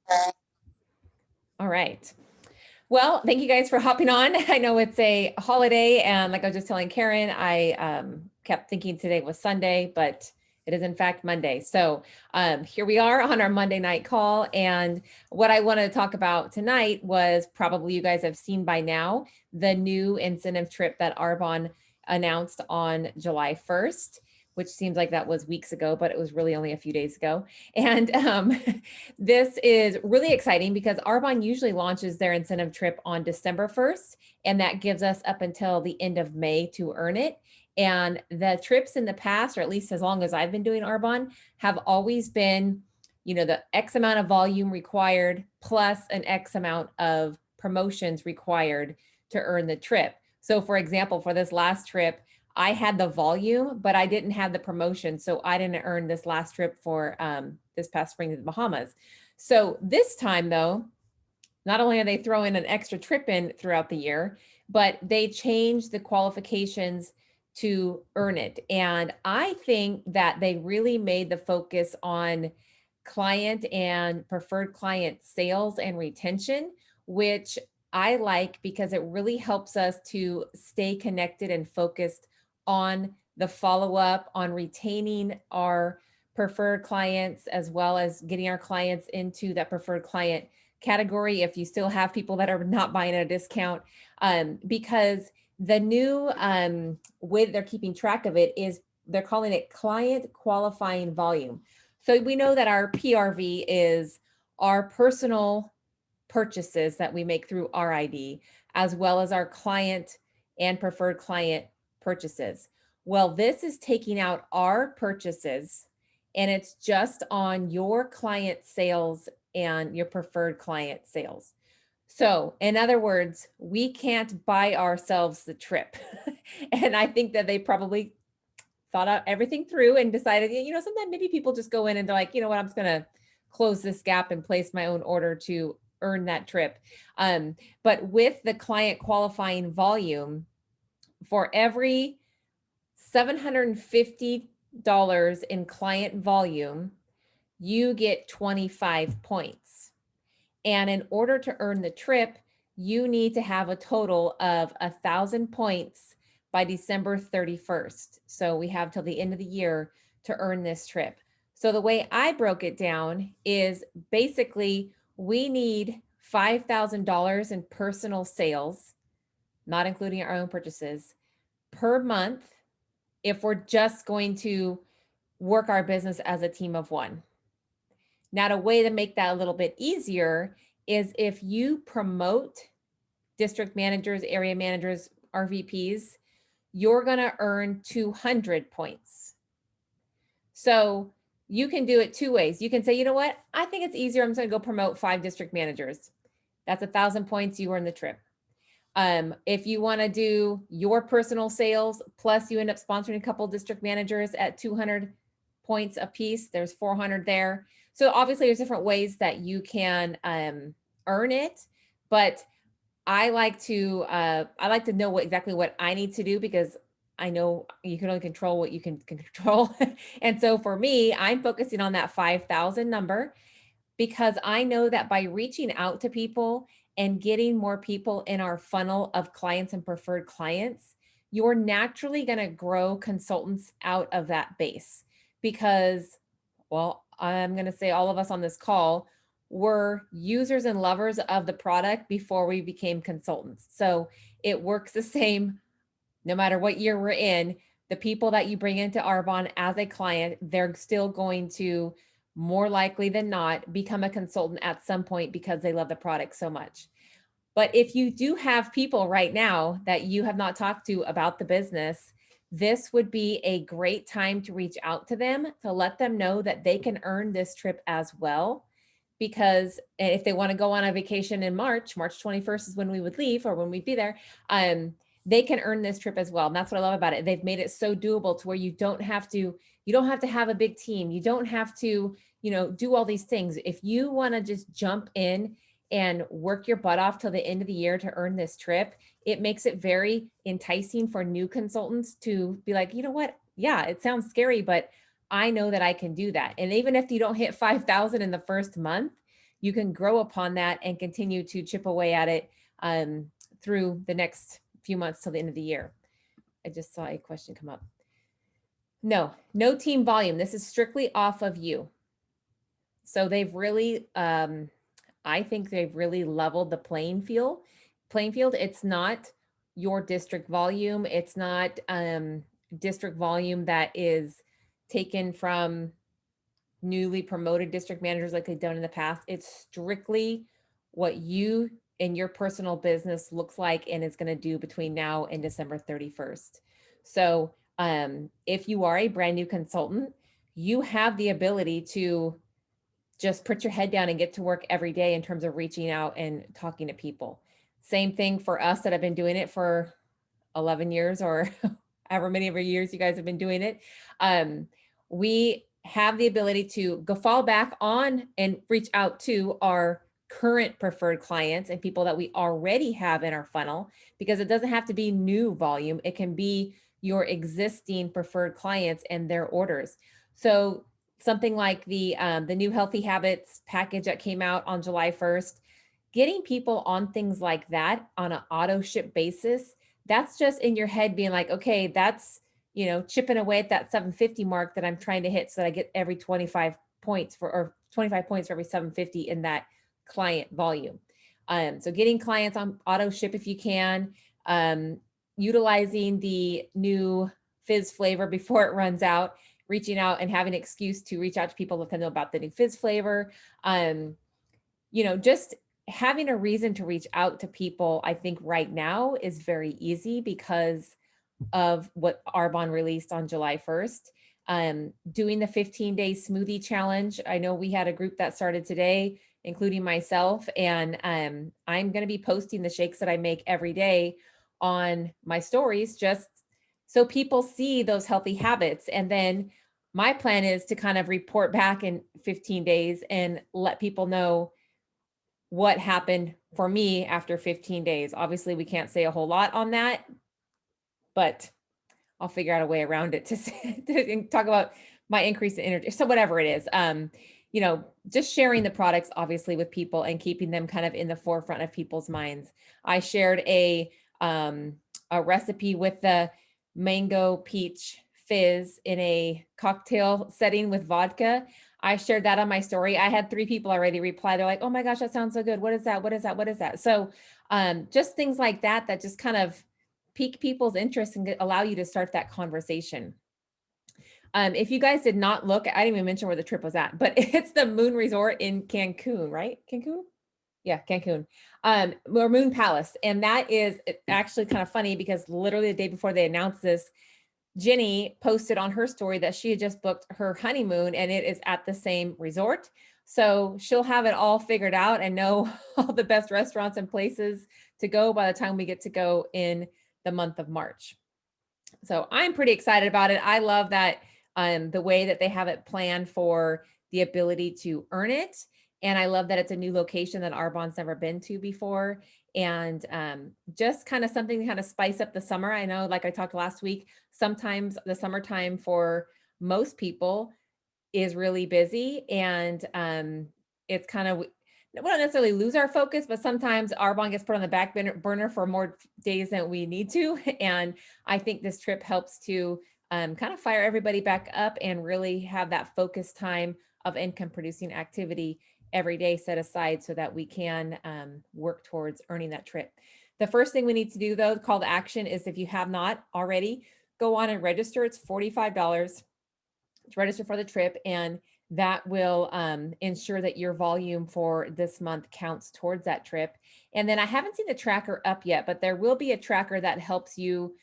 All right. Well, thank you guys for hopping on. I know it's a holiday, and like I was just telling Karen, I kept thinking today was Sunday, but it is in fact Monday. So here we are on our Monday night call. And what I wanted to talk about tonight was probably you guys have seen by now the new incentive trip that Arbonne announced on July 1st, which seems like that was weeks ago, but it was really only a few days ago. And this is really exciting because Arbonne usually launches their incentive trip on December 1st, and that gives us up until the end of May to earn it. And the trips in the past, or at least as long as I've been doing Arbonne, have always been, the X amount of volume required plus an X amount of promotions required to earn the trip. So for example, for this last trip, I had the volume, but I didn't have the promotion. So I didn't earn this last trip for this past spring to the Bahamas. So this time though, not only are they throwing an extra trip in throughout the year, but they changed the qualifications to earn it. And I think that they really made the focus on client and preferred client sales and retention, which I like because it really helps us to stay connected and focused on the follow up, on retaining our preferred clients, as well as getting our clients into that preferred client category if you still have people that are not buying at a discount. Because the new way that they're keeping track of it is they're calling it client qualifying volume. So we know that our PRV is our personal purchases that we make through RID, as well as our client and preferred client purchases. Well, this is taking out our purchases and it's just on your client sales and your preferred client sales. So, in other words, we can't buy ourselves the trip. And I think that they probably thought out everything through and decided, sometimes maybe people just go in and they're like, you know what, I'm just going to close this gap and place my own order to earn that trip. But with the client qualifying volume, for every $750 in client volume, you get 25 points. And in order to earn the trip, you need to have a total of 1,000 points by December 31st. So we have till the end of the year to earn this trip. So the way I broke it down is basically we need $5,000 in personal sales, not including our own purchases, per month if we're just going to work our business as a team of one. Now, a way to make that a little bit easier is if you promote district managers, area managers, RVPs, you're going to earn 200 points. So you can do it two ways. You can say, you know what? I think it's easier. I'm just going to go promote 5 district managers. That's 1,000 points. You earn the trip. If you want to do your personal sales, plus you end up sponsoring a couple district managers at 200 points a piece, there's 400 there. So obviously there's different ways that you can earn it, but I like to know exactly what I need to do because I know you can only control what you can control. And so for me, I'm focusing on that 5,000 number because I know that by reaching out to people and getting more people in our funnel of clients and preferred clients, you're naturally going to grow consultants out of that base because, well, I'm going to say all of us on this call were users and lovers of the product before we became consultants. So it works the same no matter what year we're in. The people that you bring into Arbonne as a client, they're still going to more likely than not become a consultant at some point because they love the product so much. But if you do have people right now that you have not talked to about the business, this would be a great time to reach out to them to let them know that they can earn this trip as well. Because if they want to go on a vacation in March 21st is when we would leave or when we'd be there, they can earn this trip as well. And that's what I love about it. They've made it so doable to where you don't have to have a big team. You don't have to, do all these things. If you want to just jump in and work your butt off till the end of the year to earn this trip, it makes it very enticing for new consultants to be like, you know what? Yeah, it sounds scary, but I know that I can do that. And even if you don't hit 5,000 in the first month, you can grow upon that and continue to chip away at it through the next few months till the end of the year. I just saw a question come up. No team volume. This is strictly off of you. So they've really, I think they've really leveled the playing field. It's not your district volume. It's not district volume that is taken from newly promoted district managers like they've done in the past. It's strictly what you and your personal business looks like and is going to do between now and December 31st. So if you are a brand new consultant, you have the ability to just put your head down and get to work every day in terms of reaching out and talking to people. Same thing for us that have been doing it for 11 years or however many of our years you guys have been doing it. We have the ability to go fall back on and reach out to our current preferred clients and people that we already have in our funnel, because it doesn't have to be new volume. It can be your existing preferred clients and their orders. So something like the new Healthy Habits package that came out on July 1st, getting people on things like that on an auto ship basis, that's just in your head being like, okay, that's, chipping away at that 750 mark that I'm trying to hit so that I get every 25 points or 25 points for every 750 in that client volume. So getting clients on auto ship if you can, utilizing the new fizz flavor before it runs out, reaching out and having an excuse to reach out to people, let them know about the new fizz flavor. Just having a reason to reach out to people, I think right now is very easy because of what Arbonne released on July 1st. Doing the 15-day smoothie challenge. I know we had a group that started today, including myself, and I'm going to be posting the shakes that I make every day on my stories, just so people see those healthy habits. And then my plan is to kind of report back in 15 days and let people know what happened for me after 15 days. Obviously, we can't say a whole lot on that, but I'll figure out a way around it to talk about my increase in energy. So whatever it is, just sharing the products obviously with people and keeping them kind of in the forefront of people's minds. I shared a recipe with the mango peach fizz in a cocktail setting with vodka. I shared that on my story. I had 3 people already reply. They're like, oh my gosh, that sounds so good. What is that? What is that? What is that? So just things like that just kind of pique people's interest and allow you to start that conversation. If you guys did not look, I didn't even mention where the trip was at, but it's the Moon Resort in Cancun, right? Cancun? Yeah, Cancun. Or Moon Palace. And that is actually kind of funny because literally the day before they announced this, Jenny posted on her story that she had just booked her honeymoon and it is at the same resort. So she'll have it all figured out and know all the best restaurants and places to go by the time we get to go in the month of March. So I'm pretty excited about it. I love that the way that they have it planned for the ability to earn it. And I love that it's a new location that Arbonne's never been to before. And just kind of something to kind of spice up the summer. I know, like I talked last week, sometimes the summertime for most people is really busy. And it's kind of, we don't necessarily lose our focus, but sometimes Arbonne gets put on the back burner for more days than we need to. And I think this trip helps to kind of fire everybody back up and really have that focus time of income producing activity every day set aside so that we can work towards earning that trip. The first thing we need to do though, call to action, is if you have not already, go on and register. It's $45 to register for the trip, and that will ensure that your volume for this month counts towards that trip. And then I haven't seen the tracker up yet, but there will be a tracker that helps you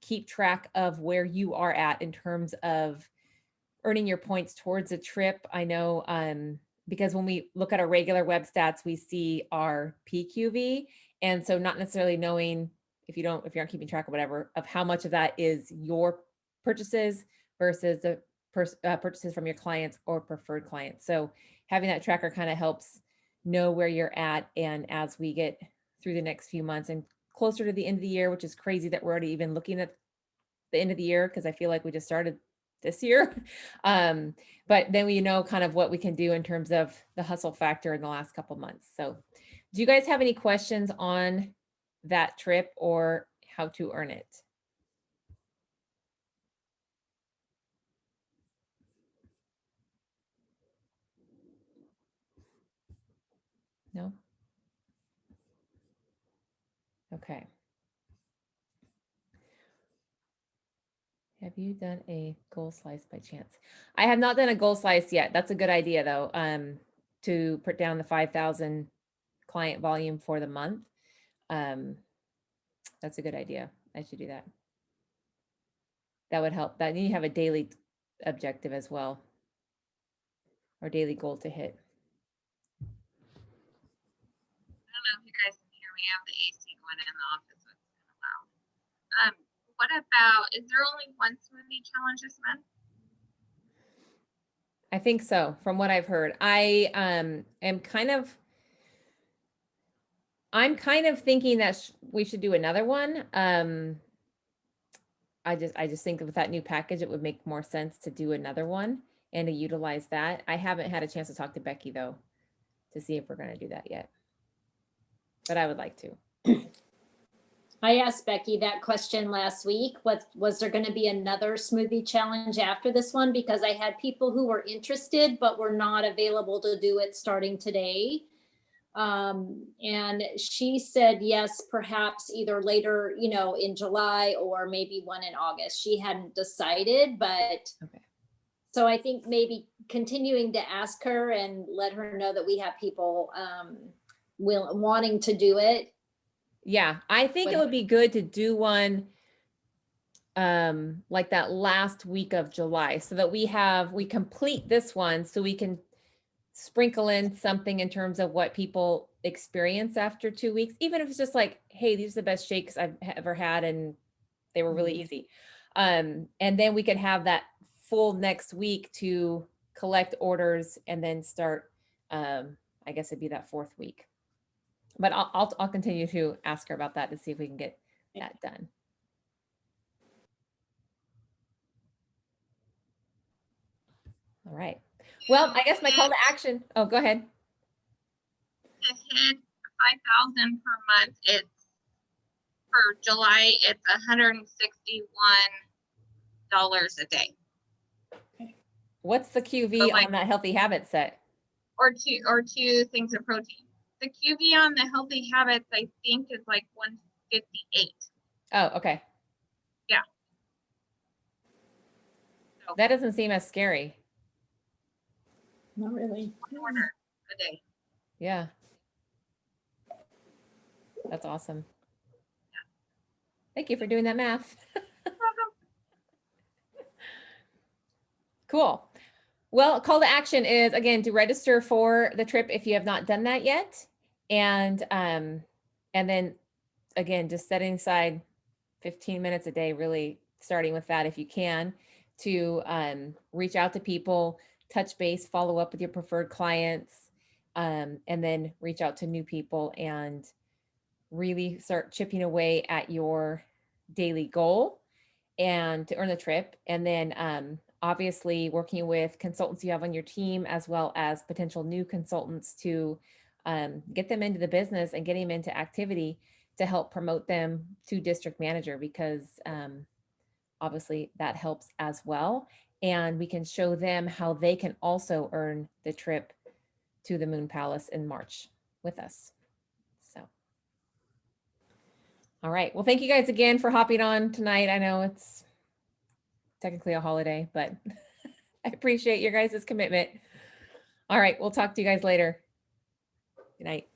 keep track of where you are at in terms of earning your points towards a trip. I know because when we look at our regular web stats, we see our PQV. And so not necessarily knowing if you aren't keeping track of whatever, of how much of that is your purchases versus the purchases from your clients or preferred clients. So having that tracker kind of helps know where you're at. And as we get through the next few months and closer to the end of the year, which is crazy that we're already even looking at the end of the year, because I feel like we just started this year. But then we know kind of what we can do in terms of the hustle factor in the last couple months. So do you guys have any questions on that trip or how to earn it? No? Okay. Have you done a goal slice by chance? I have not done a goal slice yet. That's a good idea though, to put down the 5,000 client volume for the month. That's a good idea. I should do that. That would help. That you have a daily objective as well, or daily goal to hit. I don't know if you guys can hear me. I have the AC going in the office, so it's kind of loud. What about, is there only one smoothie challenge this month? I think so, from what I've heard. I'm kind of thinking that we should do another one. I just think with that new package, it would make more sense to do another one and to utilize that. I haven't had a chance to talk to Becky though, to see if we're going to do that yet, but I would like to. I asked Becky that question last week. Was there going to be another smoothie challenge after this one? Because I had people who were interested, but were not available to do it starting today. And she said, yes, perhaps either later, in July or maybe one in August. She hadn't decided, but Okay. So I think maybe continuing to ask her and let her know that we have people wanting to do it. Yeah, I think it would be good to do one like that last week of July, so that we complete this one, so we can sprinkle in something in terms of what people experience after 2 weeks, even if it's just like, hey, these are the best shakes I've ever had and they were really easy. And then we could have that full next week to collect orders and then start, I guess it'd be that 4th week. But I'll continue to ask her about that to see if we can get that done. All right. Well, I guess my call to action. Oh, go ahead. To hit 5,000 per month, it's for July, it's $161 a day. What's the QV on that healthy habit set? Or two things of protein. The QV on the healthy habits, I think, is like 158. Oh, okay. Yeah. So, that doesn't seem as scary. Not really. One order a day. Yeah. That's awesome. Yeah. Thank you for doing that math. Cool. Well, call to action is, again, to register for the trip if you have not done that yet. And then again, just setting aside 15 minutes a day, really starting with that if you can, to reach out to people, touch base, follow up with your preferred clients, and then reach out to new people and really start chipping away at your daily goal and to earn the trip. And then obviously working with consultants you have on your team, as well as potential new consultants, to get them into the business and get them into activity to help promote them to district manager, because obviously that helps as well. And we can show them how they can also earn the trip to the Moon Palace in March with us. So, all right. Well, thank you guys again for hopping on tonight. I know it's technically a holiday, but I appreciate your guys' commitment. All right. We'll talk to you guys later. Good night.